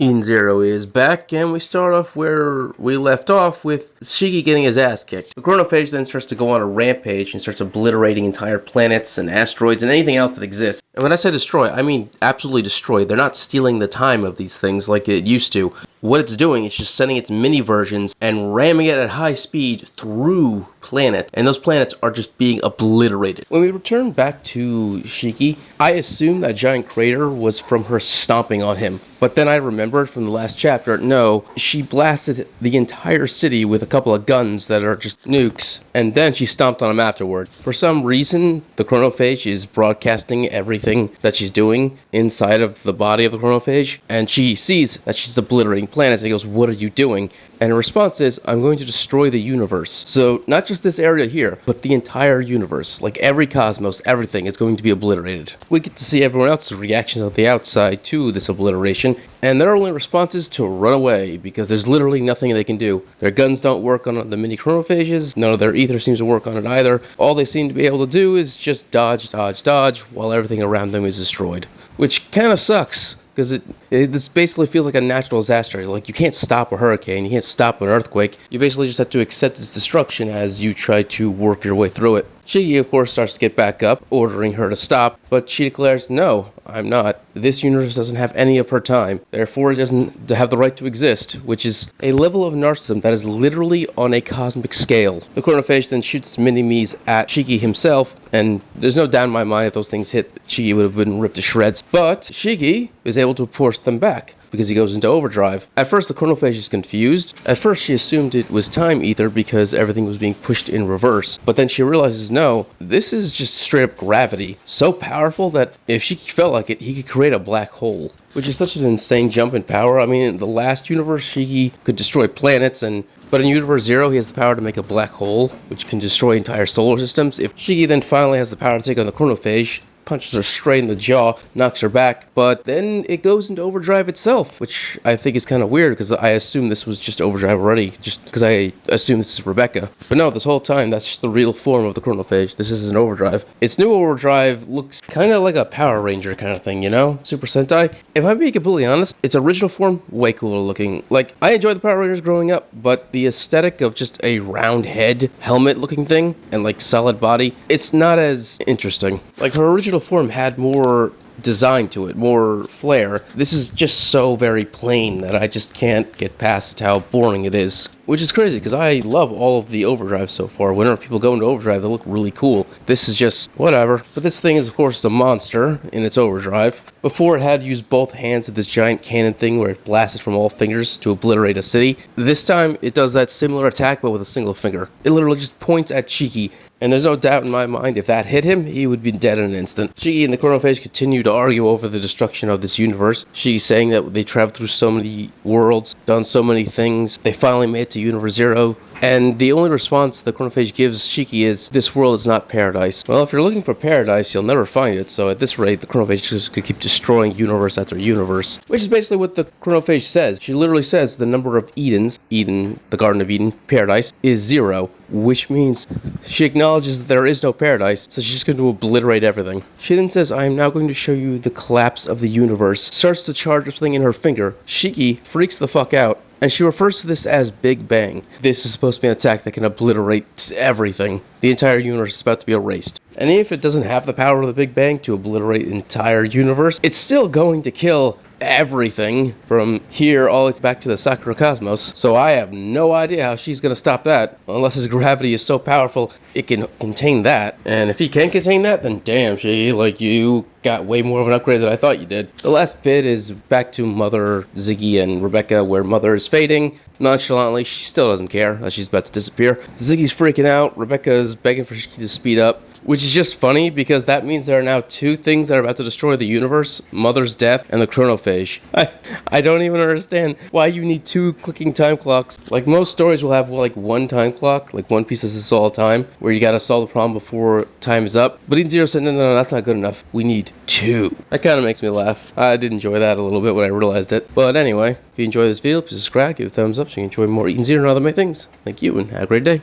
Eden Zero is back, and we start off where we left off with Shiki getting his ass kicked. The Chronophage then starts to go on a rampage and starts obliterating entire planets and asteroids and anything else that exists. And when I say destroy, I mean absolutely destroy. They're not stealing the time of these things like it used to. What it's doing is just sending its mini versions and ramming it at high speed through planets, and those planets are just being obliterated. When we return back to Shiki, I assumed that giant crater was from her stomping on him. But then I remembered from the last chapter, no, she blasted the entire city with a couple of guns that are just nukes, and then she stomped on him afterward. For some reason, the Chronophage is broadcasting everything that she's doing inside of the body of the Chronophage, and she sees that she's obliterating planets, and he goes, "What are you doing?" And her response is, "I'm going to destroy the universe." So, not just this area here, but the entire universe. Like every cosmos, everything is going to be obliterated. We get to see everyone else's reactions on the outside to this obliteration, and their only response is to run away, because there's literally nothing they can do. Their guns don't work on the mini chronophages, none of their ether seems to work on it either. All they seem to be able to do is just dodge, dodge, dodge, while everything around them is destroyed. Which kinda sucks. Because this basically feels like a natural disaster. Like, you can't stop a hurricane, you can't stop an earthquake. You basically just have to accept its destruction as you try to work your way through it. Shiki, of course, starts to get back up, ordering her to stop, but she declares, "No, I'm not. This universe doesn't have any of her time. Therefore, it doesn't have the right to exist," which is a level of narcissism that is literally on a cosmic scale. The Chronophage then shoots mini-me's at Shiki himself, and there's no doubt in my mind if those things hit, Shiki would have been ripped to shreds. But Shiki is able to force them back, because he goes into overdrive. At first, the Chronophage is confused. At first, she assumed it was time ether because everything was being pushed in reverse. But then she realizes, no, this is just straight up gravity. So powerful that if she felt like it, he could create a black hole. Which is such an insane jump in power. I mean, in the last universe, Shiki could destroy planets, but in Universe Zero, he has the power to make a black hole, which can destroy entire solar systems. If Shiki then finally has the power to take on the Chronophage, punches her straight in the jaw, knocks her back, but then it goes into overdrive itself, which I think is kind of weird because I assume this was just overdrive already, just because I assume this is Rebecca. But no, this whole time, that's just the real form of the Chronophage. This is an overdrive. Its new overdrive looks kind of like a Power Ranger kind of thing, you know? Super Sentai. If I'm being completely honest, its original form, way cooler looking. Like, I enjoyed the Power Rangers growing up, but the aesthetic of just a round head, helmet looking thing, and like solid body, it's not as interesting. Like, her original form had more design to it, more flair. This is just so very plain that I just can't get past how boring it is. Which is crazy, because I love all of the overdrives so far. Whenever people go into overdrive, they look really cool. This is just whatever. But this thing is, of course, a monster in its overdrive. Before, it had used both hands at this giant cannon thing where it blasted from all fingers to obliterate a city. This time, it does that similar attack, but with a single finger. It literally just points at Shiki, and there's no doubt in my mind if that hit him, he would be dead in an instant. Shiki and the Chronophage continue to argue over the destruction of this universe. She's saying that they traveled through so many worlds, done so many things, they finally made it to Universe Zero. And the only response the Chronophage gives Shiki is, "This world is not paradise." Well, if you're looking for paradise, you'll never find it, so at this rate, the Chronophage just could keep destroying universe after universe. Which is basically what the Chronophage says. She literally says the number of Edens, Eden, the Garden of Eden, paradise, is 0. Which means she acknowledges that there is no paradise, so she's just going to obliterate everything. She then says, "I am now going to show you the collapse of the universe." Starts to charge this thing in her finger. Shiki freaks the fuck out, and she refers to this as Big Bang. This is supposed to be an attack that can obliterate everything. The entire universe is about to be erased. And even if it doesn't have the power of the Big Bang to obliterate the entire universe, it's still going to kill everything from here all the way back to the Sakura Cosmos. So I have no idea how she's going to stop that, unless his gravity is so powerful it can contain that. And if he can contain that, then damn, Shiki, like, you got way more of an upgrade than I thought you did. The last bit is back to Mother, Ziggy, and Rebecca, where Mother is fading. Nonchalantly, she still doesn't care that she's about to disappear. Ziggy's freaking out. Rebecca's begging for Shiki to speed up, which is just funny because that means there are now two things that are about to destroy the universe: Mother's death and the Chronophage. I don't even understand why you need two clicking time clocks. Like, most stories will have like one time clock, like One Piece is all time, where you gotta solve the problem before time is up. But Eden Zero said, no, that's not good enough. We need two. That kind of makes me laugh. I did enjoy that a little bit when I realized it. But anyway, if you enjoyed this video, please subscribe, give it a thumbs up so you can enjoy more Eden Zero and other my things. Thank you, and have a great day.